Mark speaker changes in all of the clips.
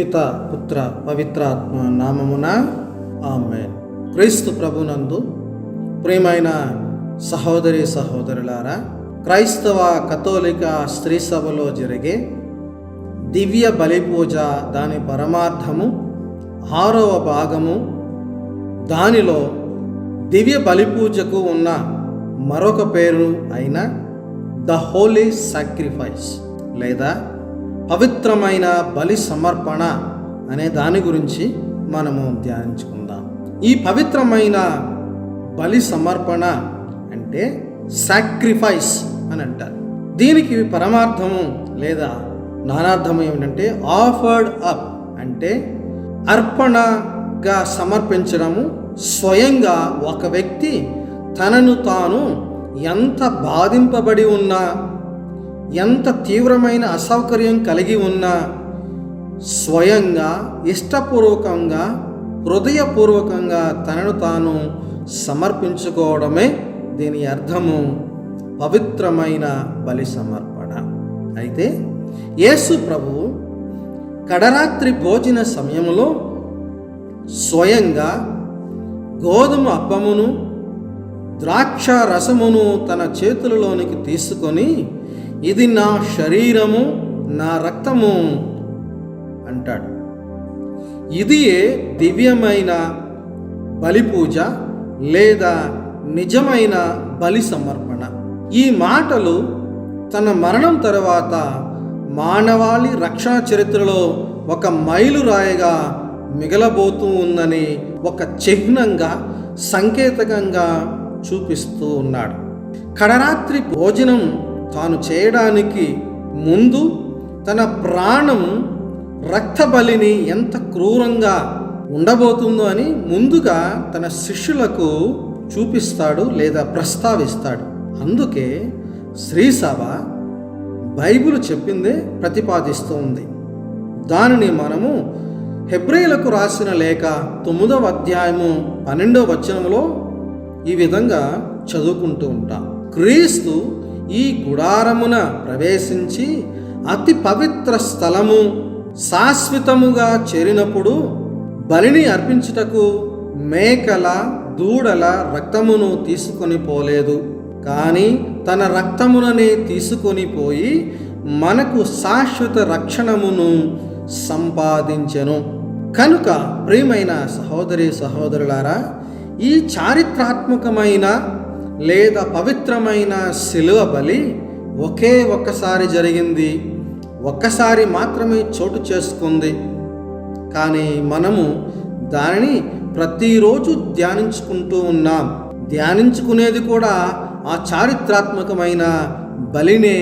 Speaker 1: పిత పుత్ర పవిత్రాత్మ నామమున ఆమేన్. క్రీస్తు ప్రభునందు ప్రియమైన సహోదరి సహోదరులారా, క్రైస్తవ కథోలిక స్త్రీ సభలో జరిగే దివ్య బలి పూజ దాని పరమార్థము 6వ భాగము. దానిలో దివ్య బలి పూజకు ఉన్న మరొక పేరు అయిన ద హోలీ సాక్రిఫైస్ లేదా పవిత్రమైన బలి సమర్పణ అనే దాని గురించి మనము ధ్యానించుకుందాం. ఈ పవిత్రమైన బలి సమర్పణ అంటే సాక్రిఫైస్ అని అంటారు. దీనికి పరమార్థము లేదా నానార్థం ఏమిటంటే ఆఫర్డ్ అప్ అంటే అర్పణగా సమర్పించడము. స్వయంగా ఒక వ్యక్తి తనను తాను ఎంత బాధింపబడి ఉన్నా, ఎంత తీవ్రమైన అసౌకర్యం కలిగి ఉన్నా స్వయంగా ఇష్టపూర్వకంగా హృదయపూర్వకంగా తనను తాను సమర్పించుకోవడమే దీని అర్థము పవిత్రమైన బలి సమర్పణ. అయితే యేసు ప్రభువు కడరాత్రి భోజన సమయంలో స్వయంగా గోధుమ అప్పమును ద్రాక్ష రసమును తన చేతులలోనికి తీసుకొని ఇది నా శరీరము, నా రక్తము అంటాడు. ఇదియే దివ్యమైన బలి పూజ లేదా నిజమైన బలి సమర్పణ. ఈ మాటలు తన మరణం తర్వాత మానవాళి రక్షణ చరిత్రలో ఒక మైలురాయిగా మిగలబోతూ ఉందని ఒక చిహ్నంగా, సంకేతకంగా చూపిస్తూ ఉన్నాడు. కడరాత్రి భోజనం తాను చేయడానికి ముందు తన ప్రాణం రక్త బలిని ఎంత క్రూరంగా ఉండబోతుందో అని ముందుగా తన శిష్యులకు చూపిస్తాడు లేదా ప్రస్తావిస్తాడు. అందుకే శ్రీసభ బైబిల్ చెప్పిందే ప్రతిపాదిస్తూ ఉంది. దానిని మనము హెబ్రీయులకు రాసిన లేఖ 9వ అధ్యాయము 12వ వచనంలో ఈ విధంగా చదువుకుంటూ ఉంటాం. క్రీస్తు ఈ గుడారమున ప్రవేశించి అతి పవిత్ర స్థలము శాశ్వతముగా చేరినప్పుడు బలిని అర్పించుటకు మేకల దూడల రక్తమును తీసుకొని పోలేదు, కానీ తన రక్తముననే తీసుకొని పోయి మనకు శాశ్వత రక్షణమును సంపాదించెను. కనుక ప్రియమైన సహోదరి సహోదరులారా, ఈ చారిత్రాత్మకమైన లేదా పవిత్రమైన శిలువ బలి ఒకే ఒక్కసారి జరిగింది, ఒక్కసారి మాత్రమే చోటు చేసుకుంది. కానీ మనము దానిని ప్రతిరోజు ధ్యానించుకుంటూ ఉన్నాం. ధ్యానించుకునేది కూడా ఆ చారిత్రాత్మకమైన బలినే,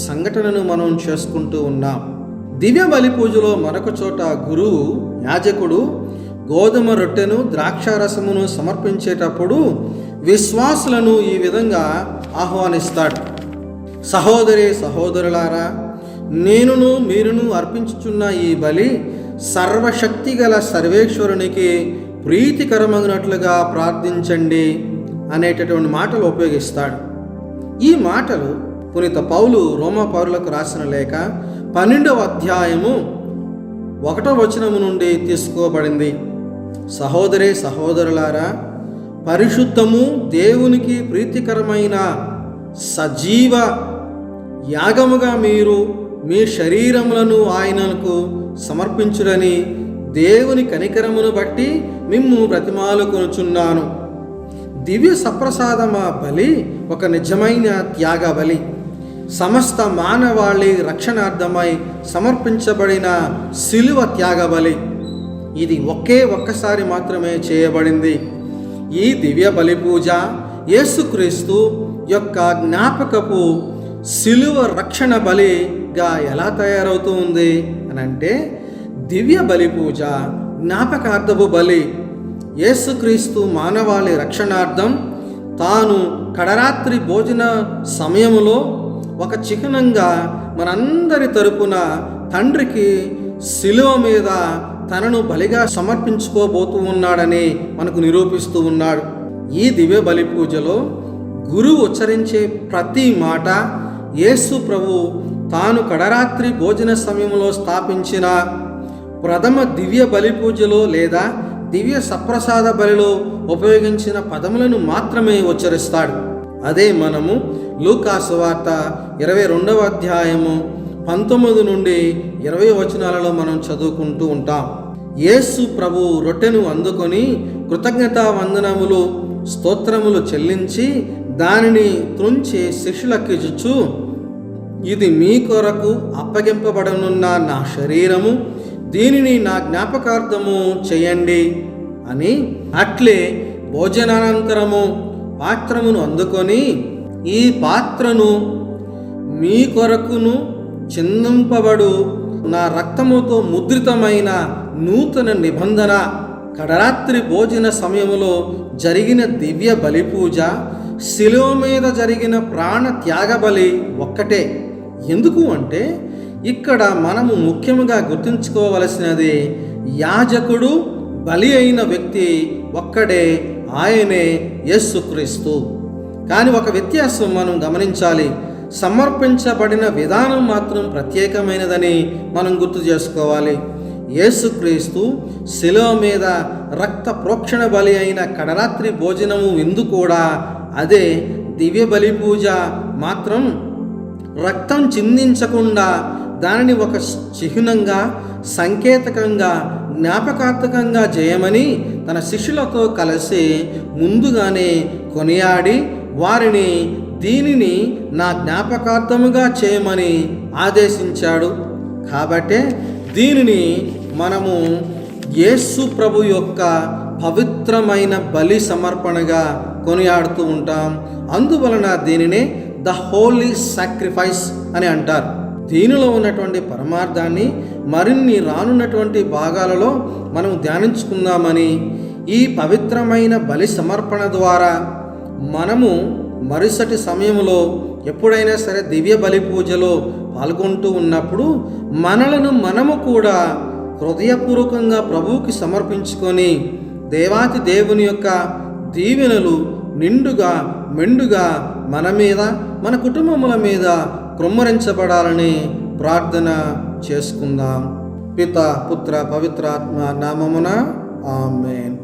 Speaker 1: సంఘటనను మనం చేసుకుంటూ ఉన్నాం. దివ్య బలి పూజలో మరొక చోట గురువు, యాజకుడు గోధుమ రొట్టెను ద్రాక్షారసమును సమర్పించేటప్పుడు విశ్వాసులను ఈ విధంగా ఆహ్వానిస్తాడు. సహోదరి సహోదరులారా, నేనును మీరును అర్పించుచున్న ఈ బలి సర్వశక్తి గల సర్వేశ్వరునికి ప్రీతికరమైనట్లుగా ప్రార్థించండి అనేటటువంటి మాటలు ఉపయోగిస్తాడు. ఈ మాటలు పునీత పౌలు రోమా పౌరులకు రాసిన లేఖ 12వ అధ్యాయము 1వ వచనము నుండి తీసుకోబడింది. సహోదరి సహోదరులారా, పరిశుద్ధము దేవునికి ప్రీతికరమైన సజీవ యాగముగా మీరు మీ శరీరములను ఆయనకు సమర్పించుడని దేవుని కనికరమును బట్టి మిమ్ము బ్రతిమాలుకొనుచున్నాను. దివ్య సప్రసాదమా బలి ఒక నిజమైన త్యాగ బలి. సమస్త మానవాళి రక్షణార్థమై సమర్పించబడిన శిలువ త్యాగ బలి. ఇది ఒక్కసారి మాత్రమే చేయబడింది. ఈ దివ్య బలి పూజ యేసుక్రీస్తు యొక్క జ్ఞాపకపు శిలువ రక్షణ బలిగా ఎలా తయారవుతూ ఉంది అని అంటే, దివ్య బలి పూజ జ్ఞాపకార్థపు బలి. యేసుక్రీస్తు మానవాళి రక్షణార్థం తాను కడరాత్రి భోజన సమయంలో ఒక చిహ్నంగా మనందరి తరపున తండ్రికి శిలువ మీద తనను బలిగా సమర్పించుకోబోతూ ఉన్నాడని మనకు నిరూపిస్తూ ఉన్నాడు. ఈ దివ్య బలి పూజలో గురువు ఉచ్చరించే ప్రతి మాట యేసు ప్రభు తాను కడరాత్రి భోజన సమయంలో స్థాపించిన ప్రథమ దివ్య బలి పూజలో లేదా దివ్య సప్రసాద బలిలో ఉపయోగించిన పదములను మాత్రమే ఉచ్చరిస్తాడు. అదే మనము లూకా సువార్త 22వ అధ్యాయము 19 నుండి 20 వచనాలలో మనం చదువుకుంటూ ఉంటాం. యేసు ప్రభు రొట్టెను అందుకొని కృతజ్ఞతా వందనములు స్తోత్రములు చెల్లించి దానిని త్రుంచి శిష్యులకిచ్చుచు, ఇది మీ కొరకు అప్పగింపబడనున్న నా శరీరము, దీనిని నా జ్ఞాపకార్థము చేయండి అని, అట్లే భోజనానంతరము పాత్రమును అందుకొని, ఈ పాత్రను మీ కొరకును చిందింపబడు నా రక్తముతో ముద్రితమైన నూతన నిబంధన. కడరాత్రి భోజన సమయంలో జరిగిన దివ్య బలి పూజ, శిలువ మీద జరిగిన ప్రాణ త్యాగబలి ఒక్కటే. ఎందుకు అంటే ఇక్కడ మనము ముఖ్యంగా గుర్తుంచుకోవలసినది, యాజకుడు బలి అయిన వ్యక్తి ఒక్కడే, ఆయనే యేసుక్రీస్తు. కానీ ఒక వ్యత్యాసం మనం గమనించాలి. సమర్పించబడిన విధానం మాత్రం ప్రత్యేకమైనదని మనం గుర్తు చేసుకోవాలి. యేసుక్రీస్తు శిలువ మీద రక్త ప్రోక్షణ బలి అయిన కడరాత్రి భోజనము విందు కూడా అదే. దివ్య బలి పూజ మాత్రం రక్తం చిందించకుండా దానిని ఒక చిహ్నంగా, సంకేతకంగా, జ్ఞాపకార్థకంగా చేయమని తన శిష్యులతో కలిసి ముందుగానే కొనియాడి వారిని దీనిని నా జ్ఞాపకార్థముగా చేయమని ఆదేశించాడు. కాబట్టే దీనిని మనము యేసు ప్రభు యొక్క పవిత్రమైన బలి సమర్పణగా కొనియాడుతూ ఉంటాం. అందువలన దీనినే ద హోలీ సాక్రిఫైస్ అని అంటారు. దీనిలో ఉన్నటువంటి పరమార్థాన్ని మరిన్ని రానున్నటువంటి భాగాలలో మనం ధ్యానించుకుందామని, ఈ పవిత్రమైన బలి సమర్పణ ద్వారా మనము మరుసటి సమయంలో ఎప్పుడైనా సరే దివ్య బలి పూజలో పాల్గొంటూ ఉన్నప్పుడు మనము కూడా హృదయపూర్వకంగా ప్రభువుకి సమర్పించుకొని దేవాతి దేవుని యొక్క దీవెనలు నిండుగా మెండుగా మన మీద, మన కుటుంబముల మీద కృమ్మరించబడాలని ప్రార్థన చేసుకుందాం. పిత, పుత్ర, పవిత్రాత్మ నామమున ఆమేన్.